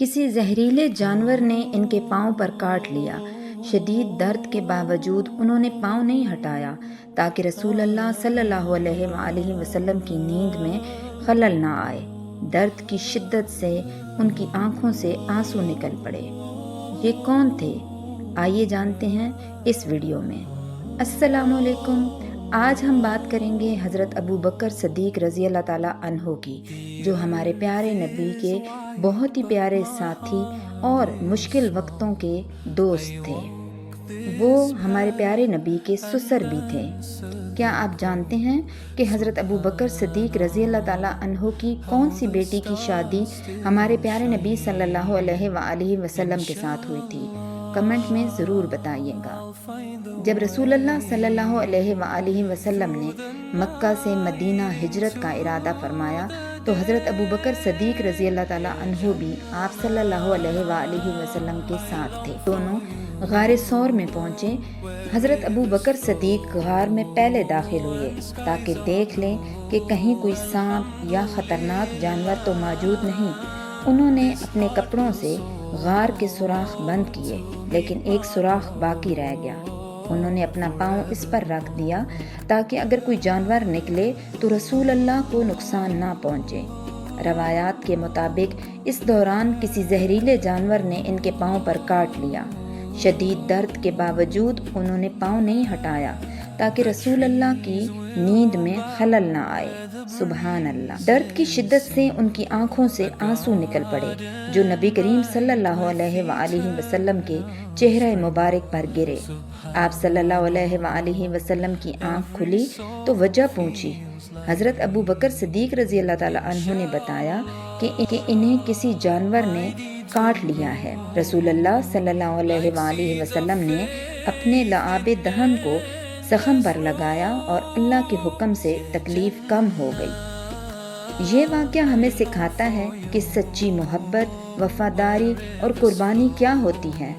کسی زہریلے جانور نے ان کے پاؤں پر کاٹ لیا۔ شدید درد کے باوجود انہوں نے پاؤں نہیں ہٹایا تاکہ رسول اللہ صلی اللہ علیہ وآلہ وسلم کی نیند میں خلل نہ آئے۔ درد کی شدت سے ان کی آنکھوں سے آنسو نکل پڑے۔ یہ کون تھے؟ آئیے جانتے ہیں اس ویڈیو میں۔ السلام علیکم۔ آج ہم بات کریں گے حضرت ابو بکر صدیق رضی اللہ تعالیٰ عنہ کی، جو ہمارے پیارے نبی کے بہت ہی پیارے ساتھی اور مشکل وقتوں کے دوست تھے۔ وہ ہمارے پیارے نبی کے سسر بھی تھے۔ کیا آپ جانتے ہیں کہ حضرت ابو بکر صدیق رضی اللہ تعالیٰ عنہ کی کون سی بیٹی کی شادی ہمارے پیارے نبی صلی اللہ علیہ وآلہ وسلم کے ساتھ ہوئی تھی؟ کمنٹ میں ضرور بتائیے گا۔ جب رسول اللہ صلی اللہ علیہ وآلہ وسلم نے مکہ سے مدینہ ہجرت کا ارادہ فرمایا تو حضرت ابو بکر صدیق رضی اللہ تعالیٰ عنہ بھی آپ صلی اللہ علیہ وآلہ وسلم کے ساتھ تھے۔ دونوں غار ثور میں پہنچے۔ حضرت ابو بکر صدیق غار میں پہلے داخل ہوئے تاکہ دیکھ لیں کہ کہیں کوئی سانپ یا خطرناک جانور تو موجود نہیں۔ انہوں نے اپنے کپڑوں سے غار کے سوراخ بند کیے، لیکن ایک سوراخ باقی رہ گیا۔ انہوں نے اپنا پاؤں اس پر رکھ دیا تاکہ اگر کوئی جانور نکلے تو رسول اللہ کو نقصان نہ پہنچے۔ روایات کے مطابق اس دوران کسی زہریلے جانور نے ان کے پاؤں پر کاٹ لیا۔ شدید درد کے باوجود انہوں نے پاؤں نہیں ہٹایا تاکہ رسول اللہ کی نیند میں خلل نہ آئے۔ سبحان اللہ۔ درد کی شدت سے ان کی آنکھوں سے آنسو نکل پڑے، جو نبی کریم صلی اللہ علیہ وآلہ وسلم کے چہرہ مبارک پر گرے۔ آپ صلی اللہ علیہ وآلہ وسلم کی آنکھ کھلی تو وجہ پوچھی۔ حضرت ابو بکر صدیق رضی اللہ تعالیٰ عنہ نے بتایا کہ انہیں کسی جانور نے کاٹ لیا ہے۔ رسول اللہ صلی اللہ علیہ وآلہ وسلم نے اپنے لعاب دہن کو زخم پر لگایا اور اللہ کے حکم سے تکلیف کم ہو گئی۔ یہ واقعہ ہمیں سکھاتا ہے کہ سچی محبت، وفاداری اور قربانی کیا ہوتی ہے۔